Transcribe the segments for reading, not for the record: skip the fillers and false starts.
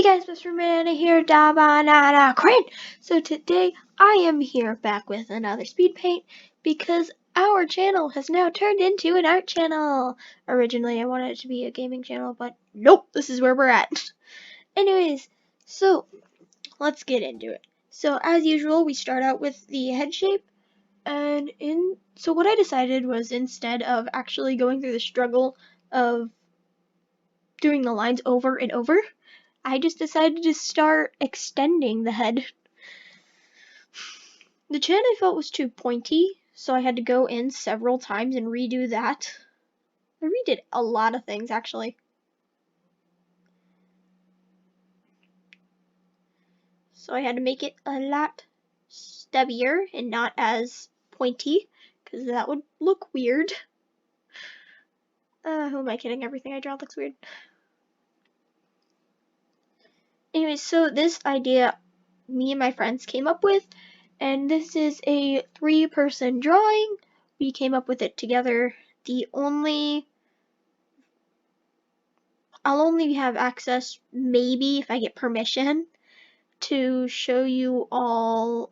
Hey guys, Mr. Banana here, da banana crane. So today I am here back with another speed paint because our channel has now turned into an art channel. Originally I wanted it to be a gaming channel, but nope, this is where we're at. Anyways, so let's get into it. So as usual, we start out with the head shape, and so what I decided was, instead of actually going through the struggle of doing the lines over and over, I just decided to start extending the head. The chin I felt was too pointy, so I had to go in several times and redo that. I redid a lot of things, actually. So I had to make it a lot stubbier and not as pointy, because that would look weird. Who am I kidding? Everything I draw looks weird. Anyway, so this idea me and my friends came up with, and this is a 3-person drawing. We came up with it together. I'll only have access, maybe if I get permission, to show you all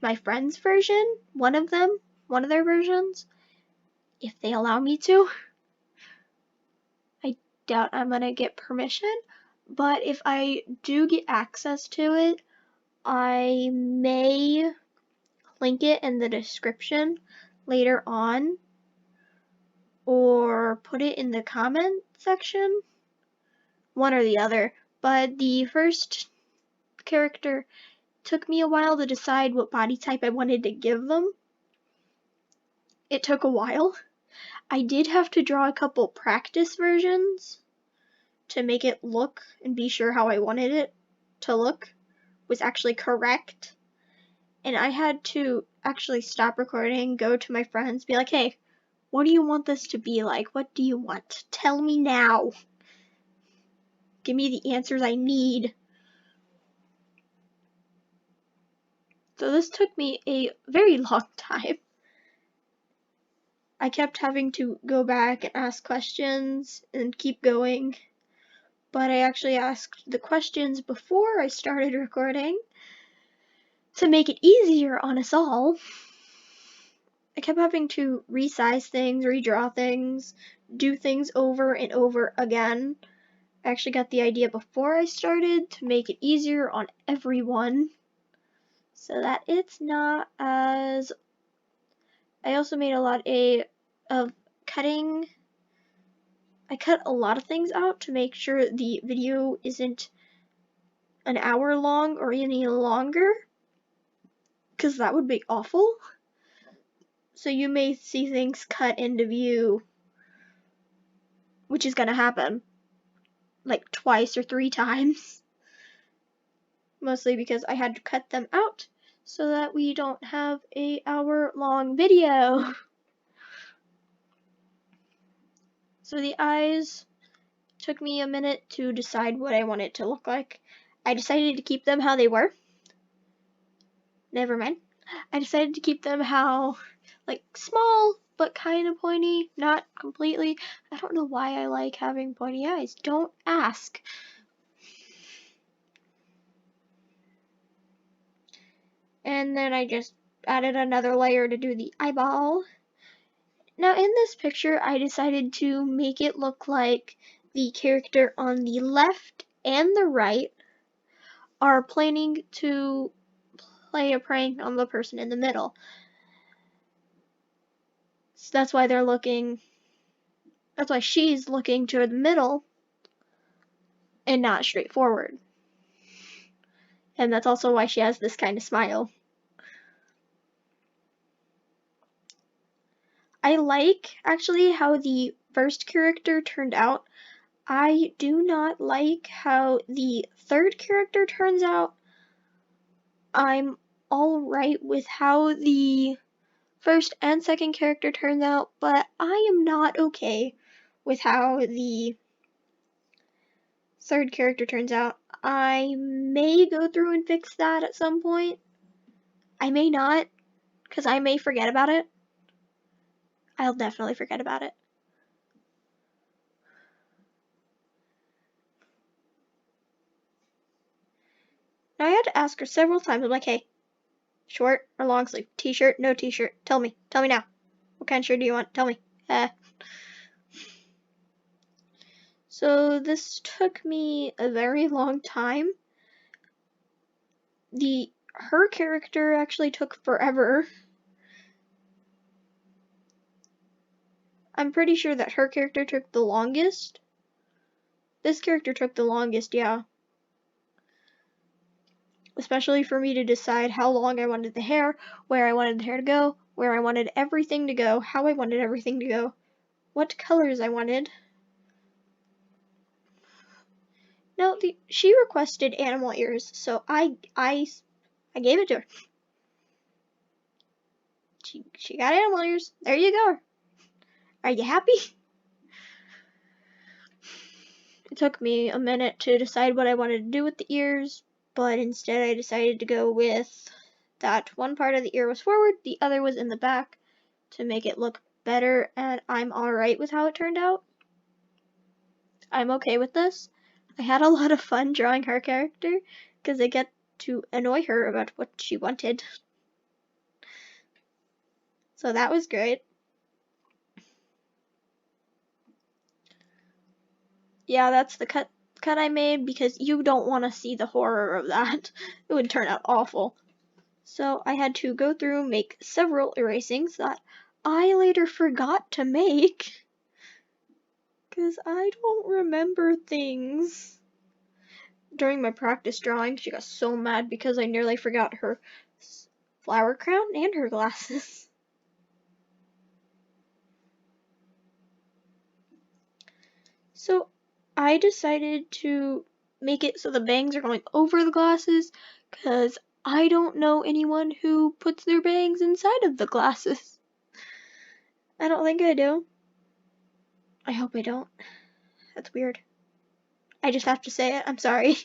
my friend's version, one of their versions, if they allow me to. I doubt I'm gonna get permission, but if I do get access to it, I may link it in the description later on, or put it in the comment section, one or the other. But the first character took me a while to decide what body type I wanted to give them. It took a while. I did have to draw a couple practice versions to make it look and be sure how I wanted it to look was actually correct. And I had to actually stop recording, go to my friends, be like, hey, what do you want this to be like? What do you want? Tell me now. Give me the answers I need. So this took me a very long time. I kept having to go back and ask questions and keep going. But I actually asked the questions before I started recording to make it easier on us all. I kept having to resize things, redraw things, do things over and over again. I actually got the idea before I started to make it easier on everyone, so that it's not as... I also made a lot of cutting. I cut a lot of things out to make sure the video isn't an hour long or any longer, because that would be awful. So you may see things cut into view, which is gonna happen like twice or 3 times. Mostly because I had to cut them out so that we don't have an hour-long video. So the eyes took me a minute to decide what I wanted it to look like. I decided to keep them how they were. Never mind. I decided to keep them how, like, small but kind of pointy, not completely. I don't know why I like having pointy eyes. Don't ask. And then I just added another layer to do the eyeball. Now in this picture, I decided to make it look like the character on the left and the right are planning to play a prank on the person in the middle. So that's why she's looking toward the middle and not straight forward. And that's also why she has this kind of smile. I like, actually, how the first character turned out. I do not like how the third character turns out. I'm alright with how the first and second character turns out, but I am not okay with how the third character turns out. I may go through and fix that at some point. I may not, because I may forget about it. I'll definitely forget about it. Now I had to ask her several times. I'm like, hey, short or long sleeve? T-shirt? No t-shirt. Tell me now. What kind of shirt do you want? Tell me. So this took me a very long time. Her character actually took forever. I'm pretty sure that her character took the longest. This character took the longest, yeah. Especially for me to decide how long I wanted the hair, where I wanted the hair to go, where I wanted everything to go, how I wanted everything to go, what colors I wanted. No, she requested animal ears, so I gave it to her. She got animal ears. There you go. Are you happy? It took me a minute to decide what I wanted to do with the ears, but instead I decided to go with that one part of the ear was forward, the other was in the back to make it look better, and I'm alright with how it turned out. I'm okay with this. I had a lot of fun drawing her character because I get to annoy her about what she wanted. So that was great. Yeah, that's the cut I made because you don't want to see the horror of that. It would turn out awful. So I had to go through, make several erasings that I later forgot to make because I don't remember things. During my practice drawing, she got so mad because I nearly forgot her flower crown and her glasses. So I decided to make it so the bangs are going over the glasses because I don't know anyone who puts their bangs inside of the glasses. I don't think I do. I hope I don't. That's weird. I just have to say it. I'm sorry.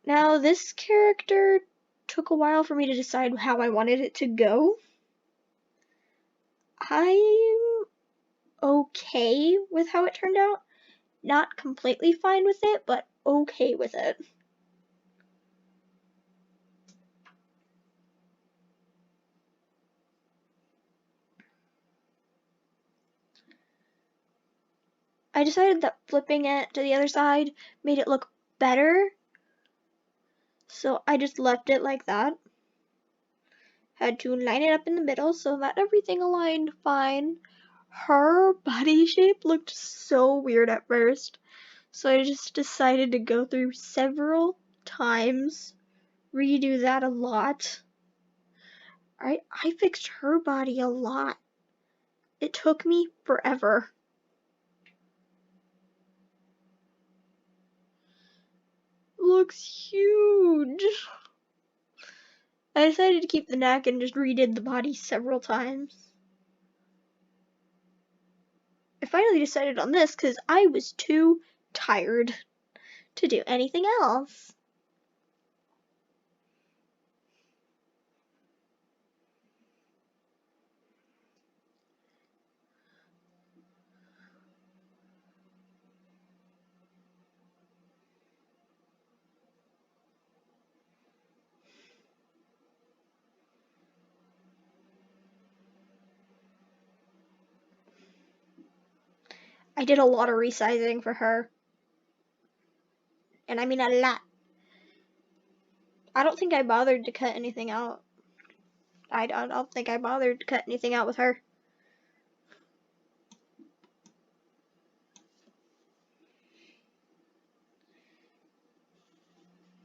Now, this character took a while for me to decide how I wanted it to go. I'm okay with how it turned out. Not completely fine with it, but okay with it. I decided that flipping it to the other side made it look better, so I just left it like that. Had to line it up in the middle so that everything aligned fine. Her body shape looked so weird at first, so I just decided to go through several times, redo that a lot. I fixed her body a lot. It took me forever. Looks huge. I decided to keep the neck and just redid the body several times. I finally decided on this because I was too tired to do anything else. I did a lot of resizing for her. And I mean a lot. I don't think I bothered to cut anything out. I don't think I bothered to cut anything out with her.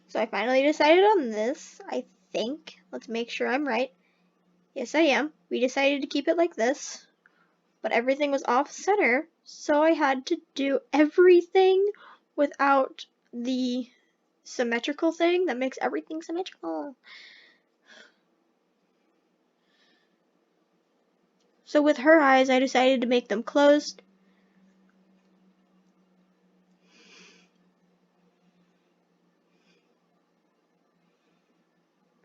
So I finally decided on this, I think. Let's make sure I'm right. Yes, I am. We decided to keep it like this, but everything was off center, so I had to do everything without the symmetrical thing that makes everything symmetrical. So with her eyes, I decided to make them closed.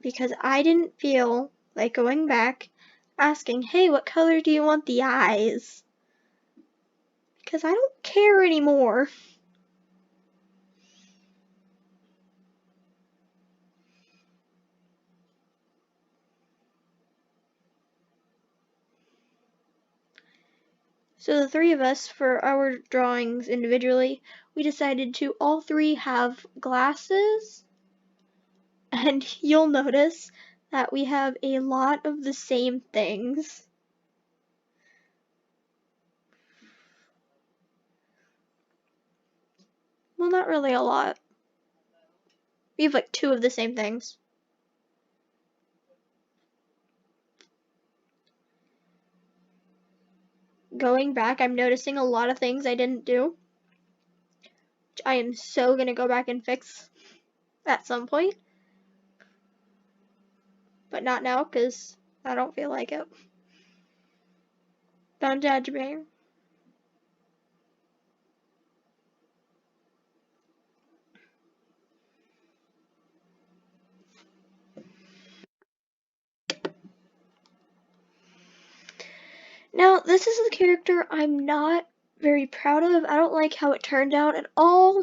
Because I didn't feel like going back asking, hey, what color do you want the eyes? Because I don't care anymore. So the three of us, for our drawings individually, we decided to all three have glasses, and you'll notice that we have a lot of the same things. Well, not really a lot. We have like 2 of the same things. Going back, I'm noticing a lot of things I didn't do, which I am so gonna go back and fix at some point. But not now, because I don't feel like it. Don't judge me. Now, this is the character I'm not very proud of. I don't like how it turned out at all.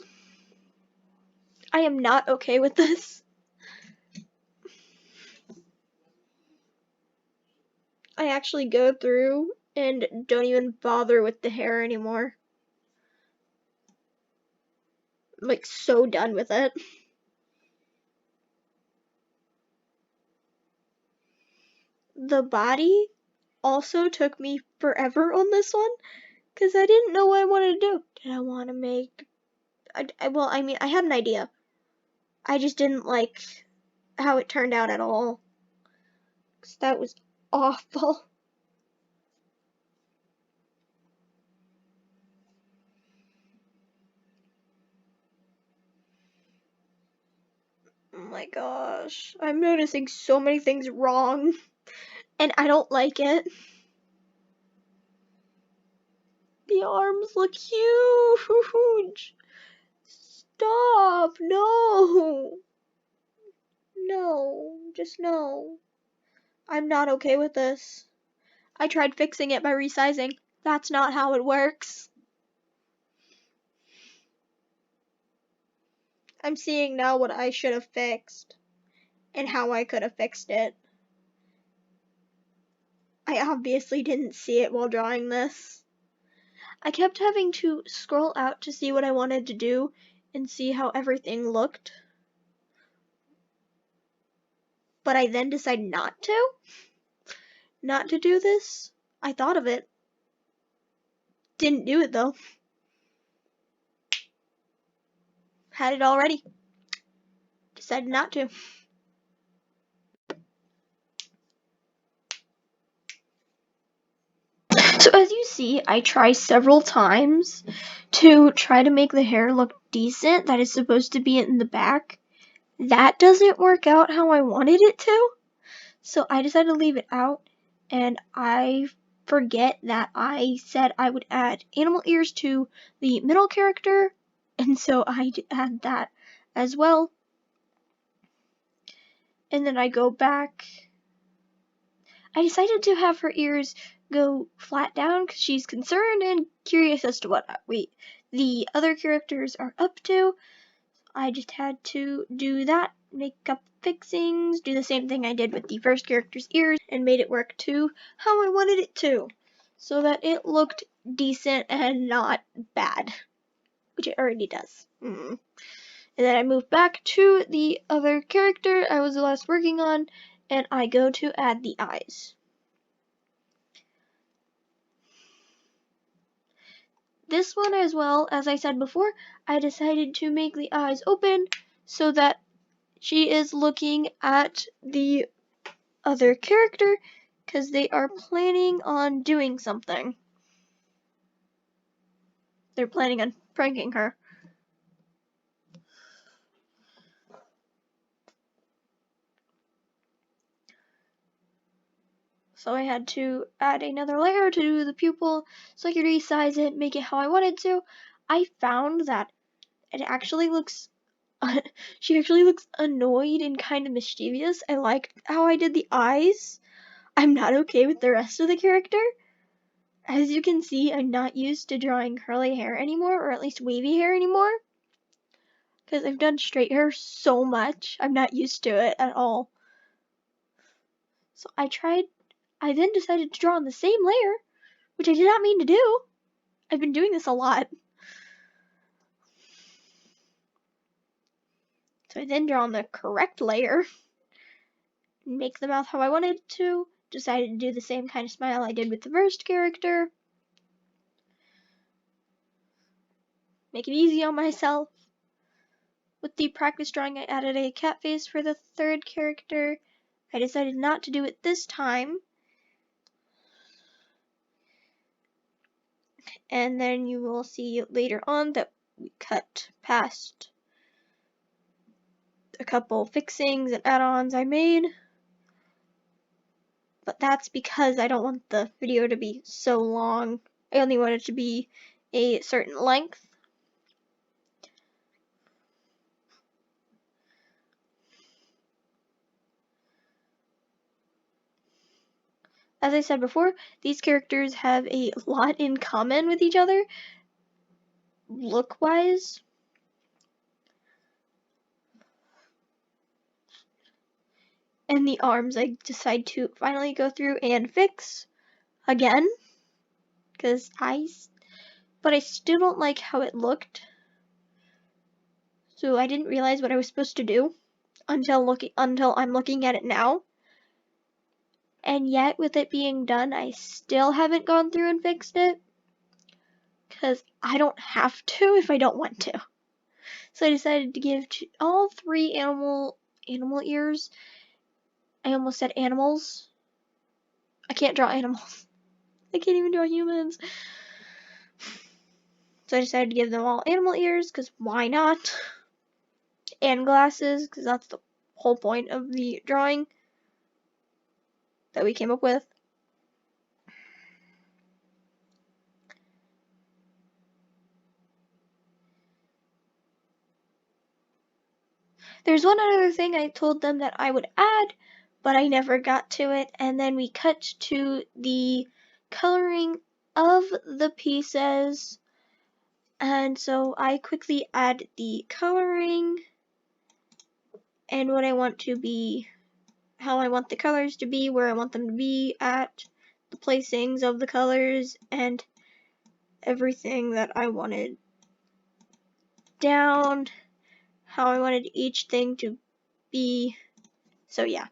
I am not okay with this. I actually go through and don't even bother with the hair anymore. I'm like so done with it. The body also took me forever on this one because I didn't know what I wanted to do. Did I want to make... well, I mean, I had an idea. I just didn't like how it turned out at all. Because that was awful. Oh my gosh. I'm noticing so many things wrong. And I don't like it. The arms look huge. Stop. No. No. Just no. I'm not okay with this. I tried fixing it by resizing. That's not how it works. I'm seeing now what I should have fixed and how I could have fixed it. I obviously didn't see it while drawing this. I kept having to scroll out to see what I wanted to do and see how everything looked. But I then decided not to do this. I thought of it. Didn't do it though. Had it already. Decided not to. So as you see, I try several times to try to make the hair look decent that is supposed to be in the back. That doesn't work out how I wanted it to. So I decided to leave it out, and I forget that I said I would add animal ears to the middle character, and so I add that as well. And then I go back. I decided to have her ears go flat down because she's concerned and curious as to what the other characters are up to. I just had to do that, make up fixings, do the same thing I did with the first character's ears, and made it work to how I wanted it to, so that it looked decent and not bad, which it already does. And then I moved back to the other character I was last working on, and I go to add the eyes. This one as well, as I said before, I decided to make the eyes open so that she is looking at the other character because they are planning on doing something. They're planning on pranking her. So I had to add another layer to do the pupil so I could resize it, make it how I wanted to. I found that it actually looks she actually looks annoyed and kind of mischievous. I liked how I did the eyes. I'm not okay with the rest of the character. As you can see, I'm not used to drawing curly hair anymore, or at least wavy hair anymore, because I've done straight hair so much. I'm not used to it at all. So I then decided to draw on the same layer, which I did not mean to do. I've been doing this a lot. So I then draw on the correct layer, make the mouth how I wanted to, decided to do the same kind of smile I did with the first character, make it easy on myself. With the practice drawing, I added a cat face for the third character. I decided not to do it this time. And then you will see later on that we cut past a couple fixings and add-ons I made. But that's because I don't want the video to be so long. I only want it to be a certain length. As I said before, these characters have a lot in common with each other, look-wise. And the arms I decide to finally go through and fix again, but I still don't like how it looked. So I didn't realize what I was supposed to do until I'm looking at it now. And yet, with it being done, I still haven't gone through and fixed it, because I don't have to if I don't want to. So I decided to give all three animal ears. I almost said animals. I can't draw animals. I can't even draw humans. So I decided to give them all animal ears, because why not? And glasses, because that's the whole point of the drawing that we came up with. There's one other thing I told them that I would add, but I never got to it, and then we cut to the coloring of the pieces, and so I quickly add the coloring and what I want to be, how I want the colors to be, where I want them to be at, the placings of the colors, and everything that I wanted down, how I wanted each thing to be. So yeah.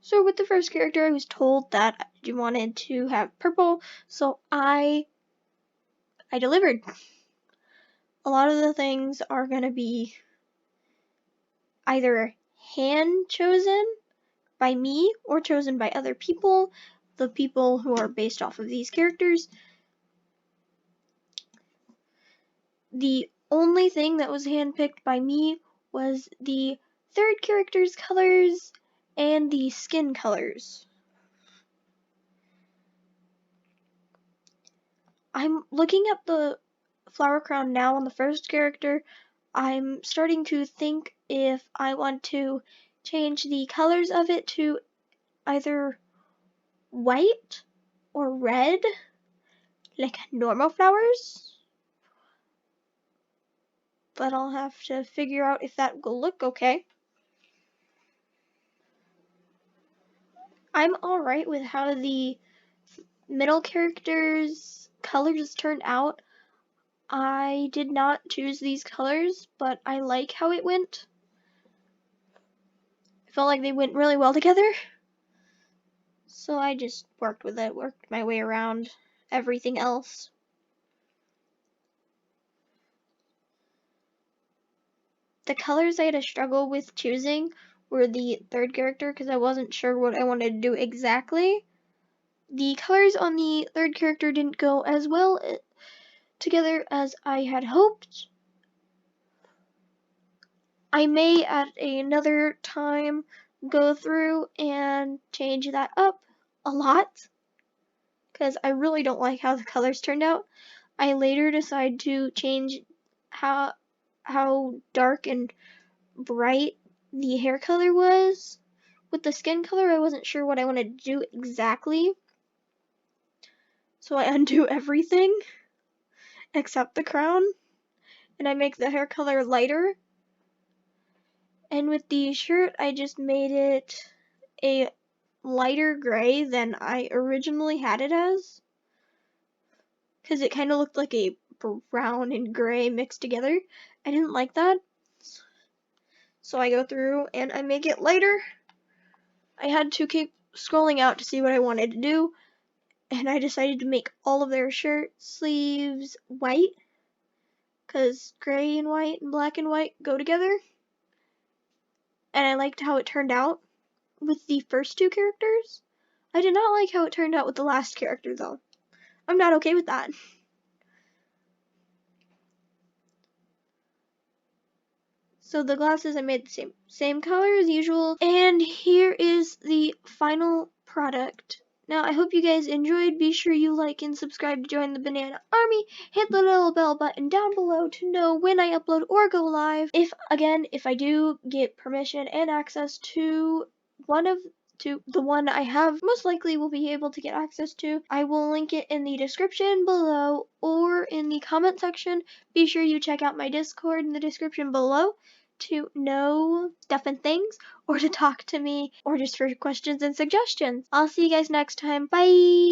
So with the first character, I was told that I wanted to have purple, so I delivered. A lot of the things are going to be either hand chosen by me or chosen by other people, the people who are based off of these characters. The only thing that was handpicked by me was the third character's colors and the skin colors. I'm looking at the flower crown now on the first character. I'm starting to think if I want to change the colors of it to either white or red, like normal flowers. But I'll have to figure out if that will look okay. I'm alright with how the middle character's colors turned out. I did not choose these colors, but I like how it went. I felt like they went really well together. So I just worked with it, worked my way around everything else. The colors I had a struggle with choosing were the third character, because I wasn't sure what I wanted to do exactly. The colors on the third character didn't go as well together as I had hoped. I may at another time go through and change that up a lot, because I really don't like how the colors turned out. I later decided to change how dark and bright the hair color was. With the skin color, I wasn't sure what I wanted to do exactly, so I undo everything except the crown, and I make the hair color lighter. And with the shirt, I just made it a lighter gray than I originally had it as. because it kind of looked like a brown and gray mixed together. I didn't like that. So I go through and I make it lighter. I had to keep scrolling out to see what I wanted to do, and I decided to make all of their shirt sleeves white, because gray and white and black and white go together. And I liked how it turned out with the first two characters. I did not like how it turned out with the last character, though. I'm not okay with that. So the glasses I made the same color as usual. And here is the final product. Now, I hope you guys enjoyed. Be sure you like and subscribe to join the Banana Army. Hit the little bell button down below to know when I upload or go live. If I do get permission and access to the one I have most likely will be able to get access to, I will link it in the description below or in the comment section. Be sure you check out my Discord in the description below to know stuff and things, or to talk to me, or just for questions and suggestions. I'll see you guys next time. Bye!